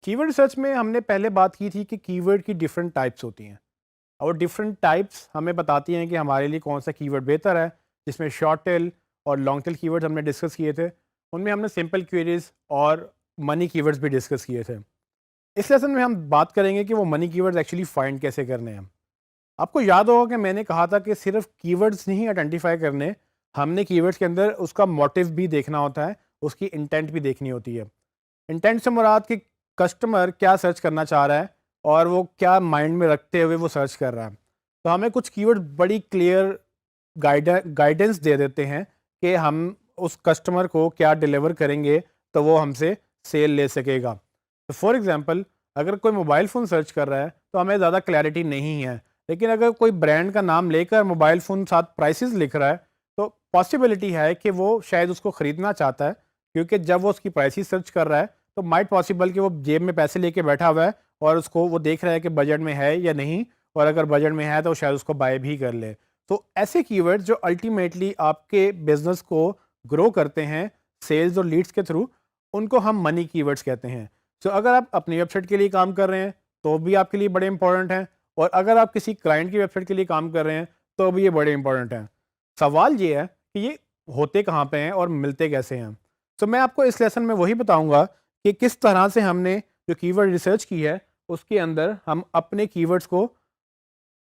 Keyword research में हमने पहले बात की थी कि कीवर्ड की डिफरेंट टाइप्स होती हैं और डिफरेंट टाइप्स हमें बताती हैं कि हमारे लिए कौन सा कीवर्ड बेहतर है। जिसमें शॉर्ट टेल और लॉन्ग टेल कीवर्ड्स हमने डिस्कस किए थे। उनमें हमने सिंपल क्वेरीज और मनी कीवर्ड्स भी डिस्कस किए थे। इस लेसन में हम बात करेंगे कि वो मनी कीवर्ड्स एक्चुअली फाइंड कैसे करने हैं। आपको याद होगा कि मैंने कहा था कि सिर्फ कीवर्ड्स नहीं आइडेंटिफाई करने, हमने कीवर्ड्स के अंदर उसका मोटिव भी देखना होता है, उसकी इंटेंट भी देखनी होती है। इंटेंट से मुराद कि कस्टमर क्या सर्च करना चाह रहा है और वो क्या माइंड में रखते हुए वो सर्च कर रहा है। तो हमें कुछ कीवर्ड बड़ी क्लियर गाइडेंस दे देते हैं कि हम उस कस्टमर को क्या डिलीवर करेंगे तो वो हमसे सेल ले सकेगा। तो फॉर एग्जांपल, अगर कोई मोबाइल फ़ोन सर्च कर रहा है तो हमें ज़्यादा क्लैरिटी नहीं है, लेकिन अगर कोई ब्रांड का नाम लेकर मोबाइल फ़ोन साथ प्राइसेस लिख रहा है तो पॉसिबिलिटी है कि वो शायद उसको ख़रीदना चाहता है, क्योंकि जब वो उसकी प्राइसेस सर्च कर रहा है तो माइट पॉसिबल कि वो जेब में पैसे लेके बैठा हुआ है और उसको वो देख रहा है कि बजट में है या नहीं, और अगर बजट में है तो शायद उसको बाय भी कर ले। तो ऐसे कीवर्ड्स जो अल्टीमेटली आपके बिजनेस को ग्रो करते हैं सेल्स और लीड्स के थ्रू, उनको हम मनी कीवर्ड्स कहते हैं। सो अगर आप अपनी वेबसाइट के लिए काम कर रहे हैं तो भी आपके लिए बड़े इंपॉर्टेंट हैं, और अगर आप किसी क्लाइंट की वेबसाइट के लिए काम कर रहे हैं तो भी ये बड़े इंपॉर्टेंट हैं। सवाल ये है कि ये होते कहाँ पे हैं और मिलते कैसे हैं। तो मैं आपको इस लेसन में वही बताऊंगा कि किस तरह से हमने जो कीवर्ड रिसर्च की है उसके अंदर हम अपने कीवर्ड्स को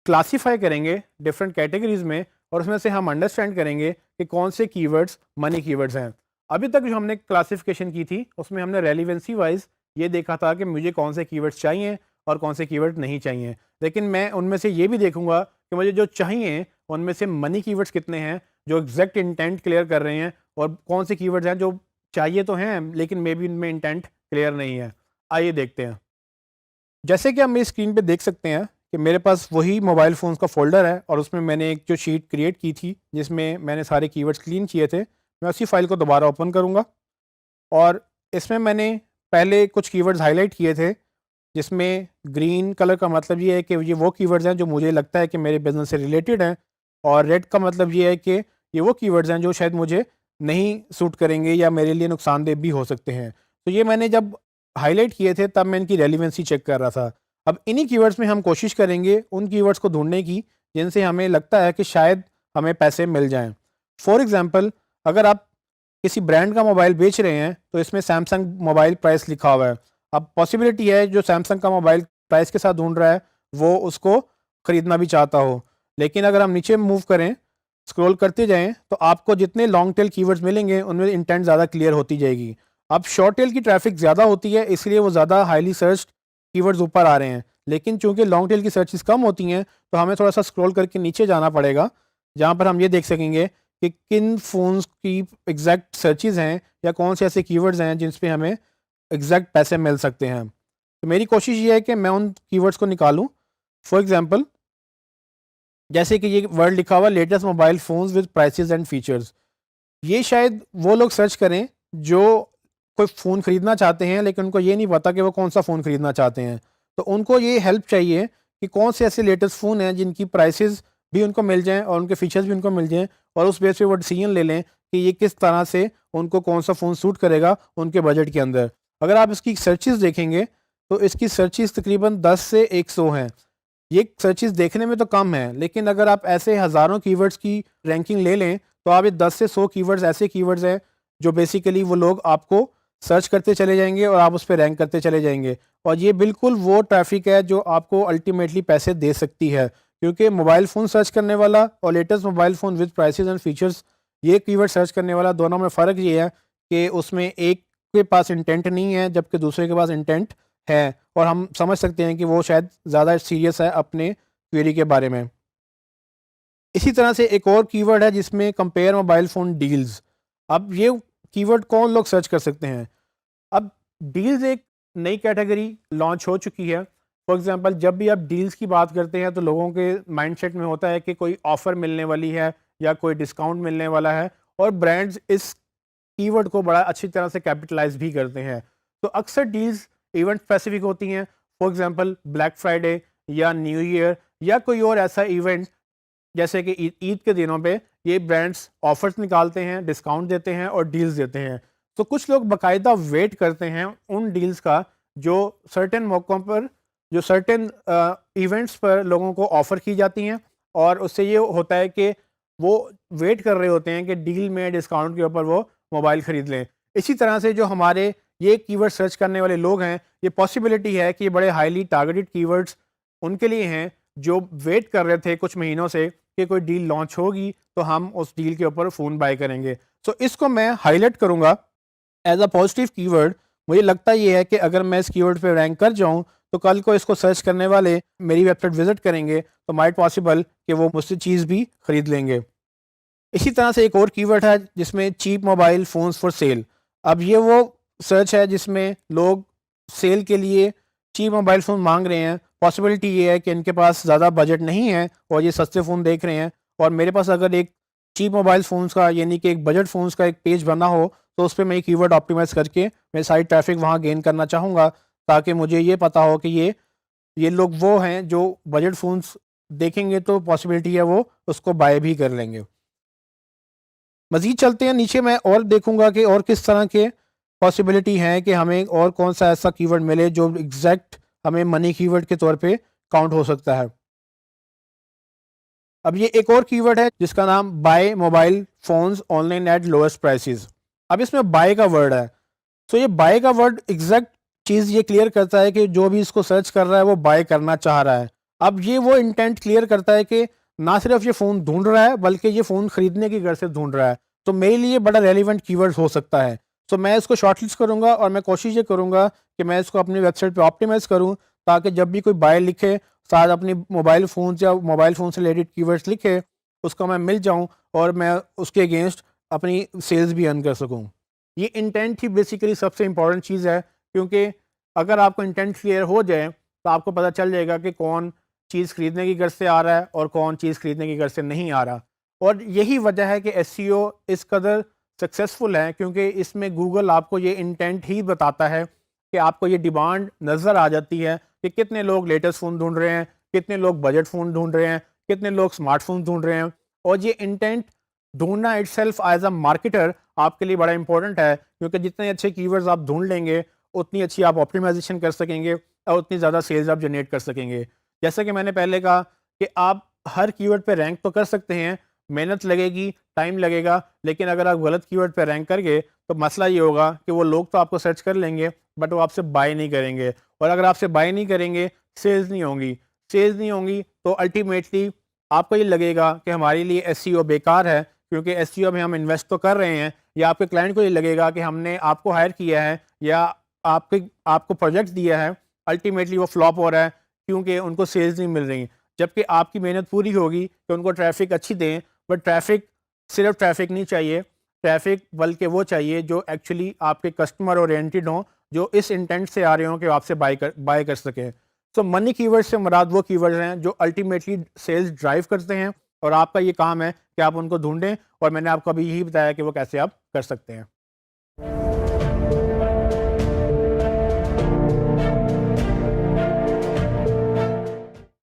क्लासीफाई करेंगे डिफरेंट कैटेगरीज में, और उसमें से हम अंडरस्टैंड करेंगे कि कौन से कीवर्ड्स मनी कीवर्ड्स हैं। अभी तक जो हमने क्लासिफिकेशन की थी उसमें हमने रेलिवेंसी वाइज ये देखा था कि मुझे कौन से कीवर्ड्स चाहिए और कौन से कीवर्ड नहीं चाहिए, लेकिन मैं उनमें से ये भी देखूंगा कि मुझे जो चाहिए उनमें से मनी कीवर्ड्स कितने हैं जो एग्जैक्ट इंटेंट क्लियर कर रहे हैं, और कौन से कीवर्ड्स हैं जो चाहिए तो हैं लेकिन मे बी उनमें इंटेंट क्लियर नहीं है। आइए देखते हैं। जैसे कि आप मेरी स्क्रीन पे देख सकते हैं कि मेरे पास वही मोबाइल फ़ोन्स का फ़ोल्डर है और उसमें मैंने एक जो शीट क्रिएट की थी जिसमें मैंने सारे कीवर्ड्स क्लीन किए थे। मैं उसी फ़ाइल को दोबारा ओपन करूँगा और इसमें मैंने पहले कुछ कीवर्ड्स हाईलाइट किए थे, जिसमें ग्रीन कलर का मतलब ये है कि ये वो कीवर्ड्स हैं जो मुझे लगता है कि मेरे बिज़नेस से रिलेटेड हैं, और रेड का मतलब ये है कि ये वो कीवर्ड्स हैं जो शायद मुझे नहीं सूट करेंगे या मेरे लिए नुकसानदेह भी हो सकते हैं। तो ये मैंने जब हाईलाइट किए थे तब मैं इनकी रेलिवेंसी चेक कर रहा था। अब इन्हीं कीवर्ड्स में हम कोशिश करेंगे उन कीवर्ड्स को ढूँढने की जिनसे हमें लगता है कि शायद हमें पैसे मिल जाएँ। फॉर एग्ज़ाम्पल, अगर आप किसी ब्रांड का मोबाइल बेच रहे हैं तो इसमें सैमसंग मोबाइल प्राइस लिखा हुआ है। अब पॉसिबिलिटी है जो सैमसंग का मोबाइल प्राइस के साथ ढूँढ रहा है वो उसको ख़रीदना भी चाहता हो। लेकिन अगर हम नीचे मूव करें, स्क्रॉल करते जाएँ तो आपको जितने लॉन्ग टेल कीवर्ड्स मिलेंगे उनमें इंटेंट ज़्यादा क्लियर होती जाएगी। अब शॉर्ट टेल की ट्रैफिक ज़्यादा होती है इसलिए वो ज़्यादा हाईली सर्च्ड कीवर्ड्स ऊपर आ रहे हैं, लेकिन चूंकि लॉन्ग टेल की सर्चेस कम होती हैं तो हमें थोड़ा सा स्क्रॉल करके नीचे जाना पड़ेगा, जहाँ पर हम ये देख सकेंगे कि किन फ़ोन्स की एग्जैक्ट सर्चेस हैं या कौन से ऐसे कीवर्ड्स हैं जिन पे हमें एग्जैक्ट पैसे मिल सकते हैं। तो मेरी कोशिश ये है कि मैं उन कीवर्ड्स को निकालूं। फॉर एग्जांपल, जैसे कि ये वर्ड लिखा हुआ latest mobile phones with prices and features, ये शायद वो लोग सर्च करें जो कोई फ़ोन ख़रीदना चाहते हैं लेकिन उनको ये नहीं पता कि वो कौन सा फ़ोन ख़रीदना चाहते हैं। तो उनको ये हेल्प चाहिए कि कौन से ऐसे लेटेस्ट फ़ोन हैं जिनकी प्राइसेस भी उनको मिल जाएँ और उनके फ़ीचर्स भी उनको मिल जाएँ, और उस बेस पे वो डिसीजन ले लें कि ये किस तरह से उनको कौन सा फ़ोन सूट करेगा उनके बजट के अंदर। अगर आप इसकी सर्चेज़ देखेंगे तो इसकी सर्चेज़ तकरीबन 10 से 100 हैं। ये सर्चेज़ देखने में तो कम है, लेकिन अगर आप ऐसे हज़ारों कीवर्ड्स की रैंकिंग ले लें तो आप ये 10 से 100 कीवर्ड्स ऐसे कीवर्ड्स हैं जो बेसिकली वो लोग आपको सर्च करते चले जाएंगे और आप उस पर रैंक करते चले जाएंगे। और ये बिल्कुल वो ट्रैफिक है जो आपको अल्टीमेटली पैसे दे सकती है, क्योंकि मोबाइल फ़ोन सर्च करने वाला और latest mobile phone with prices and features, ये कीवर्ड सर्च करने वाला, दोनों में फ़र्क ये है कि उसमें एक के पास इंटेंट नहीं है जबकि दूसरे के पास इंटेंट है, और हम समझ सकते हैं कि वो शायद ज़्यादा सीरियस है अपने क्वेरी के बारे में। इसी तरह से एक और कीवर्ड है जिसमें कंपेयर मोबाइल फ़ोन डील्स। अब ये कीवर्ड कौन लोग सर्च कर सकते हैं? अब डील्स एक नई कैटेगरी लॉन्च हो चुकी है। फॉर एग्जांपल, जब भी आप डील्स की बात करते हैं तो लोगों के माइंडसेट में होता है कि कोई ऑफ़र मिलने वाली है या कोई डिस्काउंट मिलने वाला है, और ब्रांड्स इस कीवर्ड को बड़ा अच्छी तरह से कैपिटलाइज़ भी करते हैं। तो अक्सर डील्स इवेंट स्पेसिफिक होती हैं। फॉर एग्जांपल, ब्लैक फ्राइडे या न्यू ईयर या कोई और ऐसा इवेंट, जैसे कि ईद के दिनों पे ये ब्रांड्स ऑफर्स निकालते हैं, डिस्काउंट देते हैं और डील्स देते हैं। तो कुछ लोग बाकायदा वेट करते हैं उन डील्स का जो सर्टेन मौक़ों पर, जो सर्टेन इवेंट्स पर लोगों को ऑफ़र की जाती हैं, और उससे ये होता है कि वो वेट कर रहे होते हैं कि डील में डिस्काउंट के ऊपर वो मोबाइल ख़रीद लें। इसी तरह से जो हमारे ये कीवर्ड सर्च करने वाले लोग हैं, ये पॉसिबिलिटी है कि बड़े हाईली टारगेटेड कीवर्ड्स उनके लिए हैं जो वेट कर रहे थे कुछ महीनों से कि कोई डील लॉन्च होगी तो हम उस डील के ऊपर फ़ोन बाय करेंगे। सो इसको मैं हाईलाइट करूँगा एज़ अ पॉजिटिव कीवर्ड। मुझे लगता ये है कि अगर मैं इस कीवर्ड पे रैंक कर जाऊँ तो कल को इसको सर्च करने वाले मेरी वेबसाइट विज़िट करेंगे तो माइट पॉसिबल कि वो मुझसे चीज़ भी ख़रीद लेंगे। इसी तरह से एक और कीवर्ड है जिसमें cheap mobile phones for sale. अब ये वो सर्च है जिसमें लोग सेल के लिए चीप मोबाइल फ़ोन मांग रहे हैं। पॉसिबिलिटी ये है कि इनके पास ज़्यादा बजट नहीं है और ये सस्ते फ़ोन देख रहे हैं, और मेरे पास अगर एक चीप मोबाइल फ़ोन्स का यानी कि एक बजट फ़ोन्स का एक पेज बना हो तो उस पे मैं ये कीवर्ड ऑप्टिमाइज़ करके मैं सारी ट्रैफ़िक वहाँ गेन करना चाहूँगा, ताकि मुझे ये पता हो कि ये लोग वो हैं जो बजट फ़ोन्स देखेंगे तो पॉसिबिलिटी है वो उसको बाय भी कर लेंगे। मज़ीद चलते हैं नीचे, मैं और देखूँगा कि और किस तरह के पॉसिबिलिटी हैं कि हमें और कौन-सा ऐसा कीवर्ड मिले जो एग्ज़ैक्ट हमें मनी कीवर्ड के तौर पे काउंट हो सकता है। अब ये एक और कीवर्ड है जिसका नाम buy mobile phones online at lowest prices. अब इसमें बाय का वर्ड है। सो ये बाय का वर्ड एग्ज़ैक्ट चीज़ ये क्लियर करता है कि जो भी इसको सर्च कर रहा है वो बाय करना चाह रहा है। अब ये वो इंटेंट क्लियर करता है कि ना सिर्फ़ ये फ़ोन ढूँढ रहा है बल्कि ये फ़ोन खरीदने की गर्ज से ढूँढ रहा है। तो मेरे लिए बड़ा रेलेवेंट कीवर्ड हो सकता है। सो मैं इसको शॉर्टलिस्ट करूँगा और मैं कोशिश ये करूँगा कि मैं इसको अपनी वेबसाइट पे ऑप्टिमाइज़ करूँ, ताकि जब भी कोई बाय लिखे साथ अपनी मोबाइल फ़ोन्स या मोबाइल फ़ोन से रिलेटेड कीवर्ड्स लिखे, उसको मैं मिल जाऊँ और मैं उसके अगेंस्ट अपनी सेल्स भी अर्न कर सकूँ। ये इंटेंट ही बेसिकली सबसे इम्पोर्टेंट चीज़ है, क्योंकि अगर आपको इंटेंट क्लियर हो जाए तो आपको पता चल जाएगा कि कौन चीज़ खरीदने की गर्ज से आ रहा है और कौन चीज़ खरीदने की गर्ज से नहीं आ रहा। और यही वजह है कि एसईओ इस कदर सक्सेसफुल है, क्योंकि इसमें गूगल आपको ये इंटेंट ही बताता है कि आपको ये डिमांड नज़र आ जाती है कि कितने लोग लेटेस्ट फ़ोन ढूंढ रहे हैं, कितने लोग बजट फ़ोन ढूंढ रहे हैं, कितने लोग स्मार्टफ़ोन ढूंढ रहे हैं। और ये इंटेंट ढूंढना इटसेल्फ एज़ अ मार्केटर आपके लिए बड़ा इंपॉर्टेंट है, क्योंकि जितने अच्छे कीवर्ड्स आप ढूंढ लेंगे उतनी अच्छी आप ऑप्टिमाइजेशन कर सकेंगे और उतनी ज़्यादा सेल्स आप जनरेट कर सकेंगे। जैसा कि मैंने पहले कहा कि आप हर कीवर्ड पे रैंक तो कर सकते हैं, मेहनत लगेगी, टाइम लगेगा, लेकिन अगर आप गलत कीवर्ड पे रैंक कर गए तो मसला ये होगा कि वो लोग तो आपको सर्च कर लेंगे बट वो आपसे बाय नहीं करेंगे, और अगर आपसे बाय नहीं करेंगे सेल्स नहीं होंगी। सेल्स नहीं होंगी तो अल्टीमेटली आपको ये लगेगा कि हमारे लिए एसईओ बेकार है, क्योंकि एसईओ में हम इन्वेस्ट तो कर रहे हैं, या आपके क्लाइंट को ये लगेगा कि हमने आपको हायर किया है या आपको प्रोजेक्ट दिया है, अल्टीमेटली वो फ्लॉप हो रहा है क्योंकि उनको सेल्स नहीं मिल रही। जबकि आपकी मेहनत पूरी होगी कि उनको ट्रैफ़िक अच्छी दें, बट ट्रैफ़िक सिर्फ ट्रैफ़िक नहीं चाहिए, ट्रैफ़िक बल्कि वो चाहिए जो एक्चुअली आपके कस्टमर ओरिएंटेड हों, जो इस इंटेंट से आ रहे हों कि आपसे बाय कर सकें। सो मनी कीवर्ड से मुराद वो कीवर्ड्स हैं जो अल्टीमेटली सेल्स ड्राइव करते हैं, और आपका ये काम है कि आप उनको ढूँढें, और मैंने आपको अभी यही बताया कि वो कैसे आप कर सकते हैं।